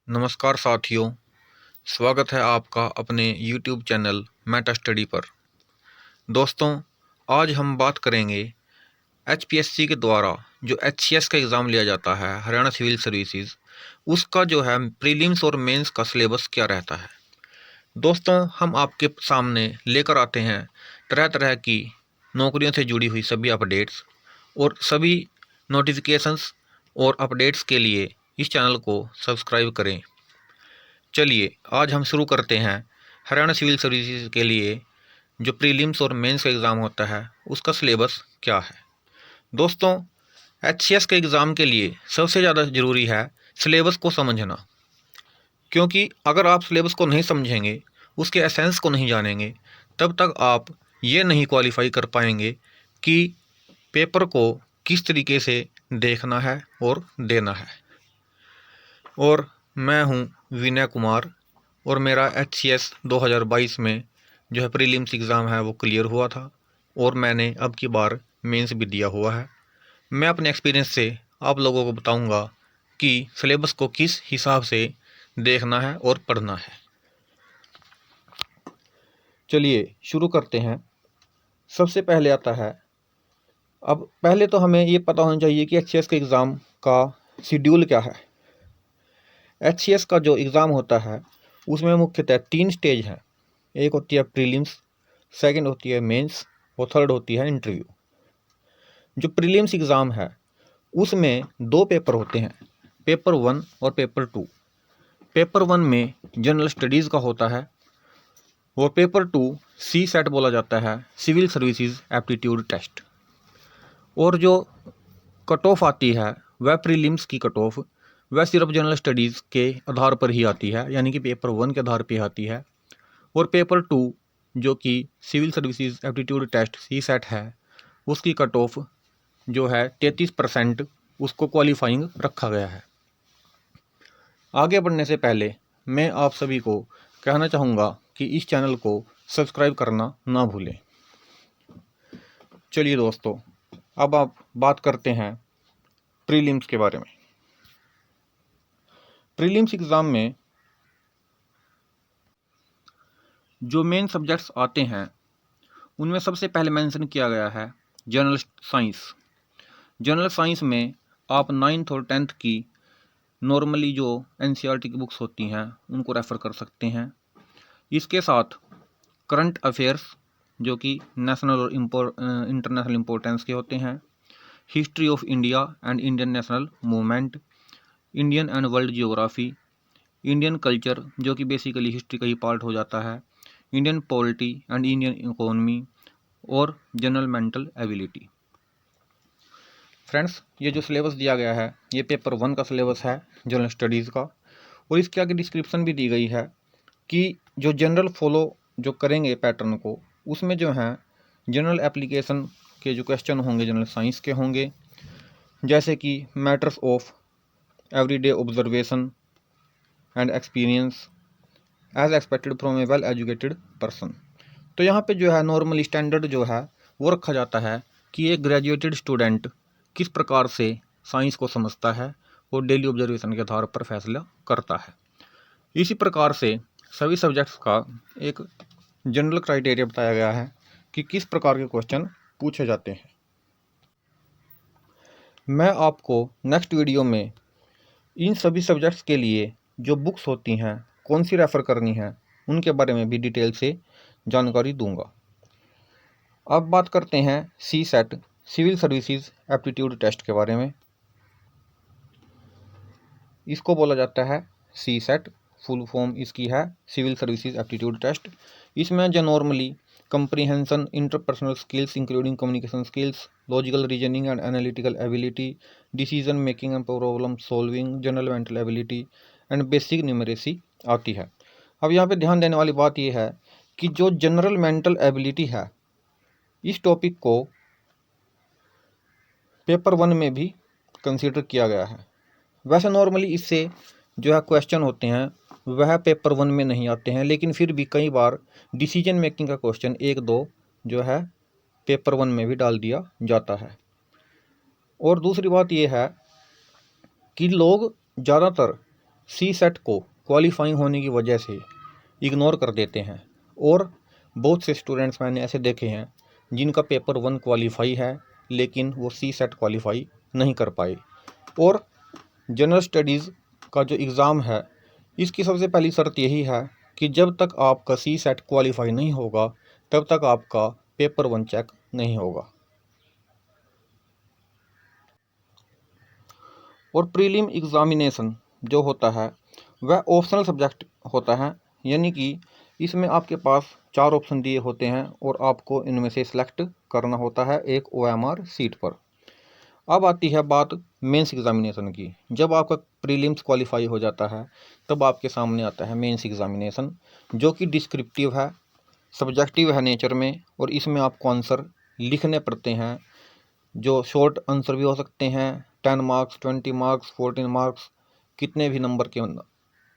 नमस्कार साथियों, स्वागत है आपका अपने YouTube चैनल मेटा स्टडी पर। दोस्तों, आज हम बात करेंगे HPSC के द्वारा जो HCS का एग्ज़ाम लिया जाता है, हरियाणा सिविल सर्विसेज, उसका जो है प्रीलिम्स और मेंस का सिलेबस क्या रहता है। दोस्तों, हम आपके सामने लेकर आते हैं तरह तरह की नौकरियों से जुड़ी हुई सभी अपडेट्स और सभी नोटिफिकेशंस और अपडेट्स के लिए इस चैनल को सब्सक्राइब करें। चलिए आज हम शुरू करते हैं हरियाणा सिविल सर्विसेज के लिए जो प्रीलिम्स और मेंस का एग्ज़ाम होता है उसका सिलेबस क्या है। दोस्तों, HCS के एग्ज़ाम के लिए सबसे ज़्यादा ज़रूरी है सिलेबस को समझना, क्योंकि अगर आप सिलेबस को नहीं समझेंगे, उसके एसेंस को नहीं जानेंगे, तब तक आप ये नहीं क्वालिफाई कर पाएंगे कि पेपर को किस तरीके से देखना है और देना है। और मैं हूँ विनय कुमार और मेरा HCS 2022 में जो है प्रीलिम्स एग्ज़ाम है वो क्लियर हुआ था और मैंने अब की बार मेंस भी दिया हुआ है। मैं अपने एक्सपीरियंस से आप लोगों को बताऊंगा कि सिलेबस को किस हिसाब से देखना है और पढ़ना है। चलिए शुरू करते हैं। सबसे पहले आता है, अब पहले तो हमें ये पता होना चाहिए कि HCS के एग्ज़ाम का शेड्यूल क्या है। HCS का जो एग्ज़ाम होता है उसमें मुख्यतः 3 स्टेज हैं। एक होती है प्रीलिम्स, सेकंड होती है मेंस और थर्ड होती है इंटरव्यू। जो प्रीलिम्स एग्ज़ाम है उसमें 2 पेपर होते हैं, पेपर 1 और पेपर 2। पेपर 1 में जनरल स्टडीज़ का होता है और पेपर 2 CSAT बोला जाता है, सिविल सर्विसेज एप्टीट्यूड टेस्ट। और जो कट ऑफ आती है वह प्रीलिम्स की कट ऑफ वह सिर्फ जनरल स्टडीज़ के आधार पर ही आती है, यानी कि पेपर 1 के आधार पर आती है। और पेपर 2 जो कि civil services aptitude test CSAT है, उसकी कट ऑफ जो है 33% उसको क्वालिफाइंग रखा गया है। आगे बढ़ने से पहले मैं आप सभी को कहना चाहूँगा कि इस चैनल को सब्सक्राइब करना ना भूलें। चलिए दोस्तों, अब आप बात करते हैं प्रीलिम्स के बारे में। प्रीलिम्स एग्ज़ाम में जो मेन सब्जेक्ट्स आते हैं उनमें सबसे पहले मेंशन किया गया है जनरल साइंस। जनरल साइंस में आप 9th और 10th की नॉर्मली जो NCERT की बुक्स होती हैं उनको रेफ़र कर सकते हैं। इसके साथ करंट अफेयर्स जो कि नेशनल और इंटरनेशनल इम्पोर्टेंस के होते हैं, history of India and Indian national movement, Indian and world geography, Indian culture जो कि बेसिकली हिस्ट्री का ही पार्ट हो जाता है, Indian polity and Indian economy और जनरल मेंटल एबिलिटी। फ्रेंड्स, ये जो सिलेबस दिया गया है ये पेपर 1 का सिलेबस है जनरल स्टडीज़ का। और इसके आगे डिस्क्रिप्शन भी दी गई है कि जो जनरल फॉलो जो करेंगे पैटर्न को, उसमें जो है जनरल एप्लीकेशन के जो क्वेश्चन होंगे जनरल साइंस के होंगे, जैसे कि matters of everyday observation and experience as expected from a well educated person. तो यहाँ पे जो है नॉर्मल स्टैंडर्ड जो है वो रखा जाता है कि एक ग्रेजुएटेड स्टूडेंट किस प्रकार से साइंस को समझता है और डेली ऑब्जर्वेशन के आधार पर फैसला करता है। इसी प्रकार से सभी सब्जेक्ट्स का एक जनरल क्राइटेरिया बताया गया है कि किस प्रकार के क्वेश्चन पूछे जाते हैं। मैं आपको नेक्स्ट वीडियो में इन सभी सब्जेक्ट्स के लिए जो बुक्स होती हैं कौन सी रेफ़र करनी है उनके बारे में भी डिटेल से जानकारी दूंगा। अब बात करते हैं CSAT civil services aptitude test के बारे में। इसको बोला जाता है CSAT, फुल फॉर्म इसकी है सिविल सर्विसेज एप्टीट्यूड टेस्ट। इसमें जो normally comprehension, interpersonal skills including communication skills, logical reasoning and analytical ability, decision making and problem solving, general mental ability and basic numeracy आती है। अब यहाँ पे ध्यान देने वाली बात यह है कि जो जनरल मेंटल एबिलिटी है इस टॉपिक को पेपर 1 में भी कंसीडर किया गया है। वैसे नॉर्मली इससे जो है क्वेश्चन होते हैं वह पेपर 1 में नहीं आते हैं, लेकिन फिर भी कई बार डिसीजन मेकिंग का क्वेश्चन 1-2 जो है पेपर 1 में भी डाल दिया जाता है। और दूसरी बात यह है कि लोग ज़्यादातर सी सेट को क्वालिफाइंग होने की वजह से इग्नोर कर देते हैं। और बहुत से स्टूडेंट्स मैंने ऐसे देखे हैं जिनका पेपर 1 क्वालिफाई है लेकिन वो सी सेट क्वालिफाई नहीं कर पाए। और जनरल स्टडीज़ का जो एग्ज़ाम है इसकी सबसे पहली शर्त यही है कि जब तक आपका सी सेट क्वालिफाई नहीं होगा तब तक आपका पेपर 1 चेक नहीं होगा। और प्रीलिम एग्ज़ामिनेशन जो होता है वह ऑप्शनल सब्जेक्ट होता है, यानी कि इसमें आपके पास 4 ऑप्शन दिए होते हैं और आपको इनमें से सिलेक्ट करना होता है एक OMR सीट पर। अब आती है बात मेंस एग्ज़ामिनेशन की। जब आपका प्रीलिम्स क्वालिफाई हो जाता है तब आपके सामने आता है मेंस एग्ज़ामिनेशन, जो कि डिस्क्रिप्टिव है, सब्जेक्टिव है नेचर में, और इसमें आपको आंसर लिखने पड़ते हैं जो शॉर्ट आंसर भी हो सकते हैं। 10 मार्क्स, 20 मार्क्स, 14 मार्क्स, कितने भी नंबर के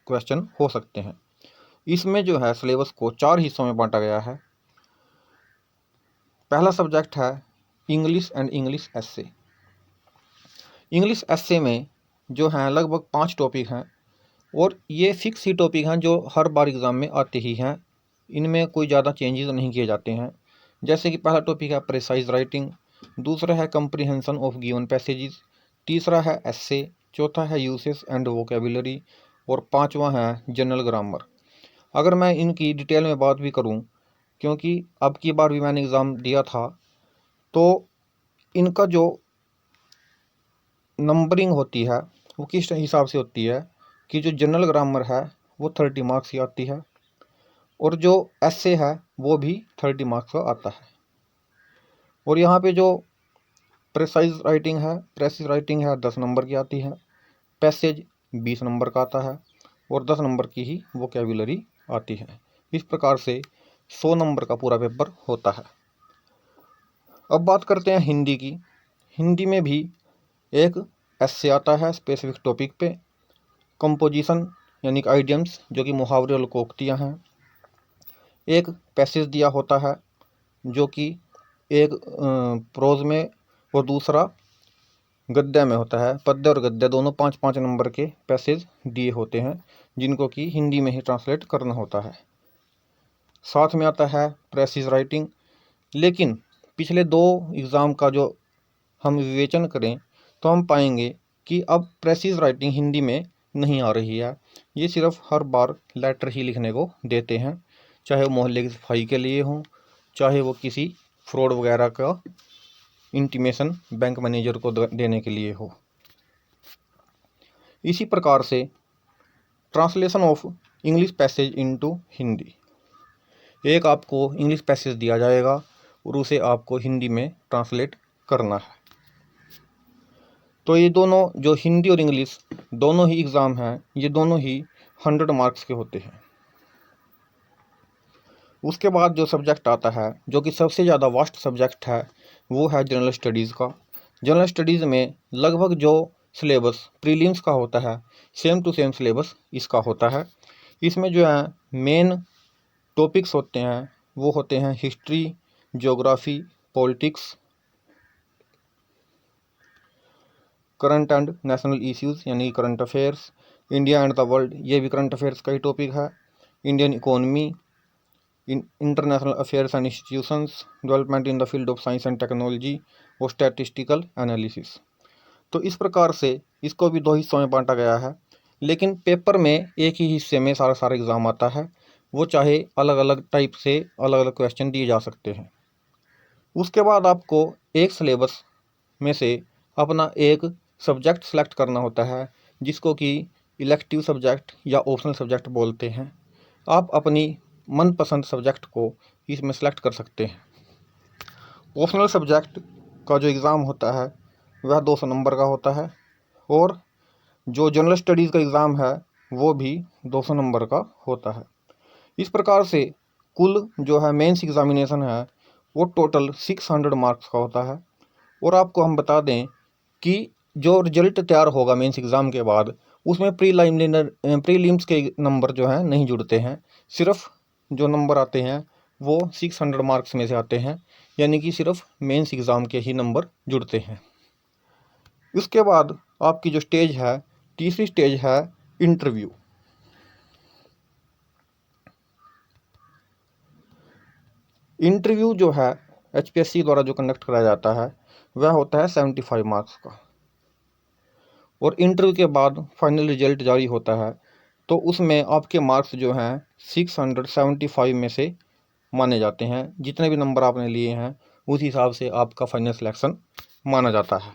क्वेश्चन हो सकते हैं। इसमें जो है सिलेबस को 4 हिस्सों में बांटा गया है। पहला सब्जेक्ट है English and English essay. English essay में जो हैं लगभग 5 टॉपिक हैं और ये फिक्स ही टॉपिक हैं जो हर बार एग्ज़ाम में आते ही हैं। इनमें कोई ज़्यादा चेंजेस नहीं किए जाते हैं। जैसे कि पहला टॉपिक है प्रिसाइज राइटिंग, दूसरा है कंप्रीहेंशन ऑफ गिवन पैसेजेस, तीसरा है एस्से, चौथा है यूसेज एंड वोकेबुलरी और पांचवा है जनरल ग्रामर। अगर मैं इनकी डिटेल में बात भी करूं, क्योंकि अब की बार भी मैंने एग्ज़ाम दिया था, तो इनका जो नंबरिंग होती है वो किस हिसाब से होती है कि जो जनरल ग्रामर है वो 30 मार्क्स की आती है और जो एस्से है वो भी 30 मार्क्स का आता है। और यहाँ पे जो प्रेसाइज राइटिंग है 10 नंबर की आती है, पैसेज 20 नंबर का आता है और 10 नंबर की ही वोकेबुलरी आती है। इस प्रकार से 100 नंबर का पूरा पेपर होता है। अब बात करते हैं हिंदी की। हिंदी में भी एक एस्से आता है स्पेसिफिक टॉपिक पे, कंपोजिशन यानी कि आइडियम्स जो कि मुहावरे और लोकोक्तियाँ हैं, एक पैसेज दिया होता है जो कि एक प्रोज में और दूसरा गद्य में होता है। पद्य और गद्य दोनों 5-5 नंबर के पैसेज दिए होते हैं जिनको कि हिंदी में ही ट्रांसलेट करना होता है। साथ में आता है प्रेसिज राइटिंग। लेकिन पिछले 2 एग्ज़ाम का जो हम विवेचन करें तो हम पाएंगे कि अब प्रेसिज राइटिंग हिंदी में नहीं आ रही है। ये सिर्फ हर बार लेटर ही लिखने को देते हैं, चाहे वो मोहल्ले की सफाई के लिए हो, चाहे वो किसी फ्रॉड वगैरह का इंटीमेशन बैंक मैनेजर को देने के लिए हो। इसी प्रकार से translation of English passage into Hindi, एक आपको इंग्लिश पैसेज दिया जाएगा और उसे आपको हिंदी में ट्रांसलेट करना है। तो ये दोनों जो हिंदी और इंग्लिश दोनों ही एग्ज़ाम हैं, ये दोनों ही 100 मार्क्स के होते हैं। उसके बाद जो सब्जेक्ट आता है जो कि सबसे ज़्यादा वास्ट सब्जेक्ट है वो है जनरल स्टडीज़ का। जनरल स्टडीज़ में लगभग जो सिलेबस प्रीलिम्स का होता है सेम टू सेम सिलेबस इसका होता है। इसमें जो है मेन टॉपिक्स होते हैं वो होते हैं history, geography, politics, current and national issues यानी current affairs, India and the world, ये भी करंट अफेयर्स का ही टॉपिक है, Indian economy, international affairs and institutions, development in the field of science and technology और स्टैटिस्टिकल एनालिसिस। तो इस प्रकार से इसको भी 2 हिस्सों में बांटा गया है, लेकिन पेपर में एक ही हिस्से में सारा एग्ज़ाम आता है। वो चाहे अलग अलग टाइप से अलग अलग क्वेश्चन दिए जा सकते हैं। उसके बाद आपको एक सिलेबस में से अपना एक सब्जेक्ट सेलेक्ट करना होता है जिसको कि इलेक्टिव सब्जेक्ट या ऑप्शनल सब्जेक्ट बोलते हैं। आप अपनी मनपसंद सब्जेक्ट को इसमें सेलेक्ट कर सकते हैं। ऑप्शनल सब्जेक्ट का जो एग्ज़ाम होता है वह 200 नंबर का होता है और जो जनरल स्टडीज़ का एग्ज़ाम है वो भी 200 नंबर का होता है। इस प्रकार से कुल जो है मेंस एग्ज़ामिनेशन है वो टोटल 600 मार्क्स का होता है। और आपको हम बता दें कि जो रिजल्ट तैयार होगा मेंस एग्ज़ाम के बाद उसमें प्रीलिम्स के नंबर जो हैं नहीं जुड़ते हैं, सिर्फ जो नंबर आते हैं वो 600 मार्क्स में से आते हैं, यानी कि सिर्फ मेंस एग्ज़ाम के ही नंबर जुड़ते हैं। उसके बाद आपकी जो स्टेज है, तीसरी स्टेज है इंटरव्यू। इंटरव्यू जो है एचपीएससी द्वारा जो कंडक्ट कराया जाता है वह होता है 75 मार्क्स का, और इंटरव्यू के बाद फाइनल रिजल्ट जारी होता है तो उसमें आपके मार्क्स जो हैं 675 में से माने जाते हैं। जितने भी नंबर आपने लिए हैं उस हिसाब से आपका फाइनल सिलेक्शन माना जाता है।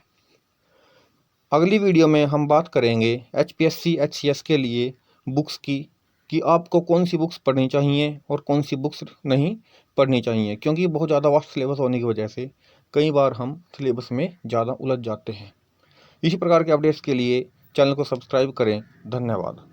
अगली वीडियो में हम बात करेंगे एचपीएससी एचसीएस के लिए बुक्स की, कि आपको कौन सी बुक्स पढ़नी चाहिए और कौन सी बुक्स नहीं पढ़नी चाहिए, क्योंकि बहुत ज़्यादा वास्ट सिलेबस होने की वजह से कई बार हम सिलेबस में ज़्यादा उलझ जाते हैं। इसी प्रकार के अपडेट्स के लिए चैनल को सब्सक्राइब करें। धन्यवाद।